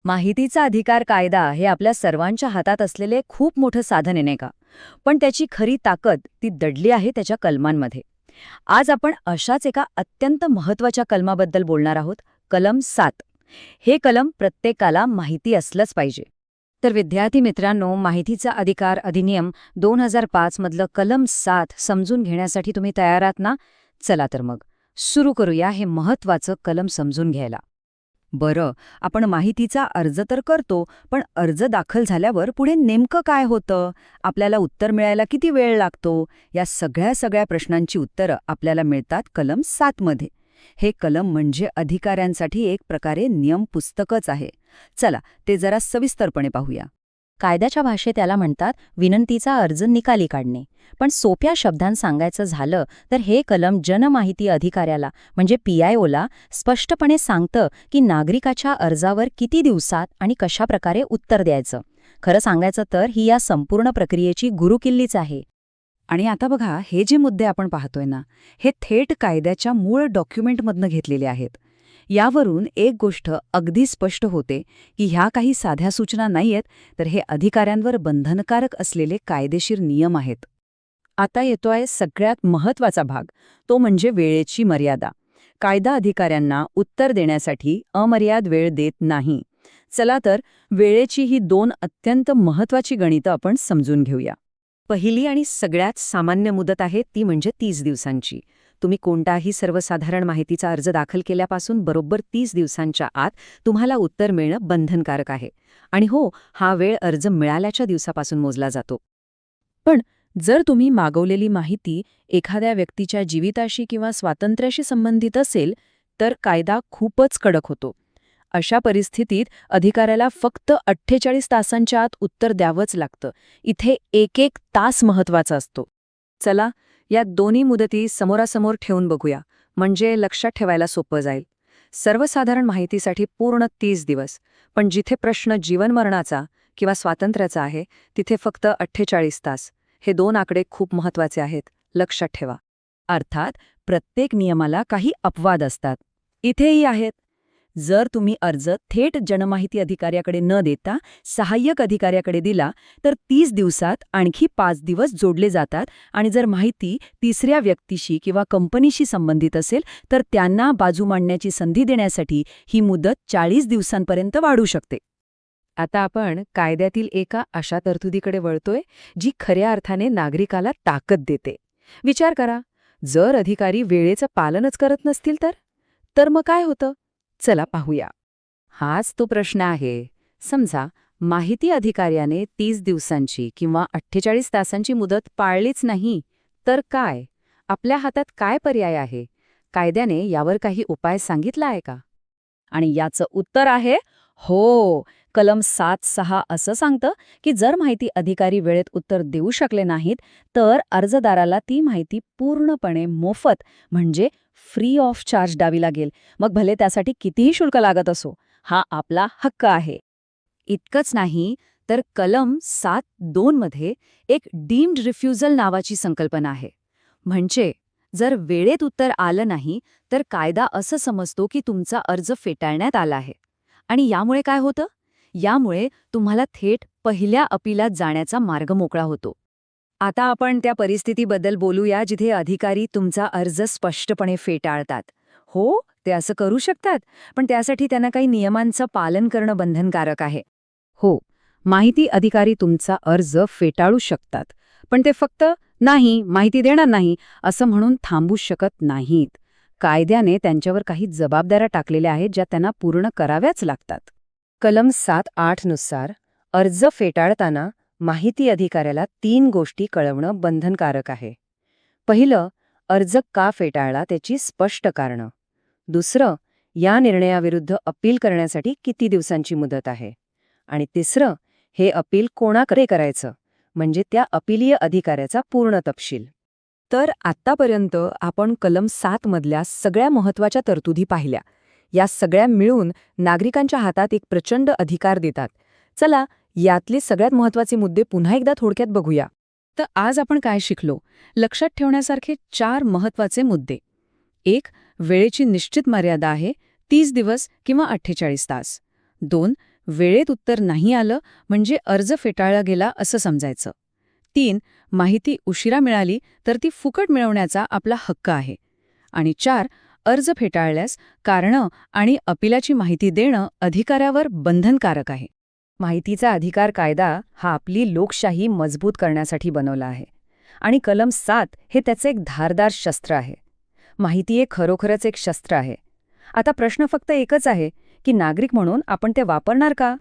माहितीचा अधिकार कायदा हे आपल्या सर्वांच्या हातात असलेले खूप मोठं साधन आहे नाही का? पण त्याची खरी ताकद ती दडली आहे त्याच्या कलमांमध्ये. आज आपण अशाच एका अत्यंत महत्वाच्या कलमाबद्दल बोलणार आहोत, कलम 7. हे कलम प्रत्येकाला माहिती असलंच पाहिजे. तर विद्यार्थी मित्रांनो, माहितीचा अधिकार अधिनियम 2005 मधलं कलम 7 समजून घेण्यासाठी तुम्ही तयार आहात ना? चला तर मग सुरू करूया हे महत्वाचं कलम समजून घ्यायला. बरं, आपण माहितीचा अर्ज तर करतो, पण अर्ज दाखल झाल्यावर पुढे नेमकं काय होतं? आपल्याला उत्तर मिळायला किती वेळ लागतो? या सगळ्या प्रश्नांची उत्तरं आपल्याला मिळतात कलम 7 मध्ये. हे कलम म्हणजे अधिकाऱ्यांसाठी एक प्रकारे नियम पुस्तकच आहे. चला, ते जरा सविस्तरपणे पाहूया. कायद्याच्या भाषेत त्याला म्हणतात विनंतीचा अर्ज निकाली काढणे. पण सोप्या शब्दांत सांगायचं झालं तर हे कलम जनमाहिती अधिकाऱ्याला म्हणजे PIOला स्पष्टपणे सांगतं की नागरिकाच्या अर्जावर किती दिवसात आणि कशाप्रकारे उत्तर द्यायचं. खरं सांगायचं तर ही या संपूर्ण प्रक्रियेची गुरुकिल्लीच आहे. आणि आता बघा, हे जे मुद्दे आपण पाहतोय ना, हे थेट कायद्याच्या मूळ डॉक्युमेंटमधनं घेतलेले आहेत. यावरून एक गोष्ट अगदी स्पष्ट होते की ह्या काही साध्या सूचना नाहीयेत, तर हे अधिकाऱ्यांवर बंधनकारक असलेले कायदेशीर नियम आहेत. आता येतोय सगळ्यात महत्वाचा भाग, तो म्हणजे वेळेची मर्यादा. कायदा अधिकाऱ्यांना उत्तर देण्यासाठी अमर्याद वेळ देत नाही. चला तर वेळेची ही 2 अत्यंत महत्वाची गणितं आपण समजून घेऊया. पहिली आणि सगळ्यात सामान्य मुदत आहे ती म्हणजे 30 दिवसांची. तुम्ही कोणताही सर्वसाधारण माहितीचा अर्ज दाखल केल्यापासून बरोबर 30 दिवसांच्या आत तुम्हाला उत्तर मिळणं बंधनकारक आहे. आणि हो, हा वेळ अर्ज मिळाल्याच्या दिवसापासून मोजला जातो. पण जर तुम्ही मागवलेली माहिती एखाद्या व्यक्तीच्या जीविताशी किंवा स्वातंत्र्याशी संबंधित असेल, तर कायदा खूपच कडक होतो. अशा परिस्थितीत अधिकाऱ्याला फक्त 48 तासांच्या आत उत्तर द्यावंच लागतं. इथे एक एक तास महत्वाचा असतो. चला, या दोन्ही मुदती समोरासमोर ठेवून बघूया, म्हणजे लक्षात ठेवायला सोपं जाईल. सर्वसाधारण माहितीसाठी पूर्ण 30 दिवस, पण जिथे प्रश्न जीवनमरणाचा किंवा स्वातंत्र्याचा आहे तिथे फक्त 48 तास. हे 2 आकडे खूप महत्वाचे आहेत, लक्षात ठेवा. अर्थात प्रत्येक नियमाला काही अपवाद असतात. इथेही आहेत. जर तुम्ही अर्ज थेट जनमाहिती अधिकाऱ्याकडे न देता सहाय्यक अधिकाऱ्याकडे दिला तर 30 दिवसात आणखी 5 दिवस जोडले जातात आणि जर माहिती तिसऱ्या व्यक्तीशी किंवा कंपनीशी संबंधित असेल तर त्यांना बाजू मांडण्याची संधी देण्यासाठी ही मुदत 40 दिवसांपर्यंत वाढू शकते. आता आपण कायद्यातील एका अशा तरतुदीकडे वळतोय जी खऱ्या अर्थाने नागरिकाला ताकद देते. विचार करा, जर अधिकारी वेळेचं पालनच करत नसतील तर मग काय होतं? चला पाहूया. हाच तो प्रश्न आहे. समजा माहिती अधिकाऱ्याने 30 दिवसांची किंवा 48 तासांची मुदत पाळलीच नाही, तर काय? आपल्या हातात काय पर्याय आहे? कायद्याने यावर काही उपाय सांगितला आहे का? आणि याचं उत्तर आहे हो. कलम 7(6) असं सांगतं की जर माहिती अधिकारी वेळेत उत्तर देऊ शकले नाहीत, तर अर्जदाराला ती माहिती पूर्णपणे मोफत म्हणजे फ्री ऑफ चार्ज द्यावी लागेल, मग भले त्यासाठी कितीही शुल्क लागत असो. हा आपला हक्क आहे. इतकंच नाही, तर कलम 7(2) मध्ये एक डीम्ड रिफ्युजल नावाची संकल्पना आहे. म्हणजे जर वेळेत उत्तर आलं नाही, तर कायदा असं समजतो की तुमचा अर्ज फेटाळण्यात आला आहे. आणि यामुळे काय होतं? यामुळे तुम्हाला थेट पहिल्या अपिलात जाण्याचा मार्ग मोकळा होतो. आता आपण त्या परिस्थितीबद्दल बोलूया जिथे अधिकारी तुमचा अर्ज स्पष्टपणे फेटाळतात. हो, ते असं करू शकतात, पण त्यासाठी त्यांना काही नियमांचं पालन करणं बंधनकारक आहे. हो, माहिती अधिकारी तुमचा अर्ज फेटाळू शकतात, पण ते फक्त नाही, माहिती देणार नाही असं म्हणून थांबू शकत नाहीत. कायद्याने त्यांच्यावर काही जबाबदाऱ्या टाकलेल्या आहेत ज्या त्यांना पूर्ण कराव्याच लागतात. कलम 7(8) नुसार अर्ज फेटाळताना माहिती अधिकाऱ्याला 3 गोष्टी कळवणं बंधनकारक आहे. पहिलं, अर्ज का फेटाळला त्याची स्पष्ट कारणं. दुसरं, या निर्णयाविरुद्ध अपील करण्यासाठी किती दिवसांची मुदत आहे. आणि तिसरं, हे अपील कोणाकडे करायचं, म्हणजे त्या अपीलीय अधिकाऱ्याचा पूर्ण तपशील. तर आत्तापर्यंत आपण कलम 7 मधल्या सगळ्या महत्वाच्या तरतुदी पाहिल्या. या सगळ्या मिळून नागरिकांच्या हातात एक प्रचंड अधिकार देतात. चला, यातले सगळ्यात महत्त्वाचे मुद्दे पुन्हा एकदा थोडक्यात बघूया. तर आज आपण काय शिकलो? लक्षात ठेवण्यासारखे 4 महत्त्वाचे मुद्दे. 1. वेळेची निश्चित मर्यादा आहे, 30 दिवस किंवा 48 तास. 2. वेळेत उत्तर नाही आलं म्हणजे अर्ज फेटाळला गेला असं समजायचं. 3. माहिती उशिरा मिळाली तर ती फुकट मिळवण्याचा आपला हक्क आहे. आणि 4. अर्ज फेटाळल्यास कारणं आणि अपिलाची माहिती देणं अधिकाऱ्यावर बंधनकारक आहे. माहितीचा अधिकार कायदा हा आपली लोकशाही मजबूत करण्यासाठी बनवला आहे. आणि कलम 7 हे त्याचे एक धारदार शस्त्र आहे. माहिती हे खरोखरच एक शस्त्र आहे. आता प्रश्न फक्त एकच आहे की नागरिक म्हणून आपण ते वापरणार का?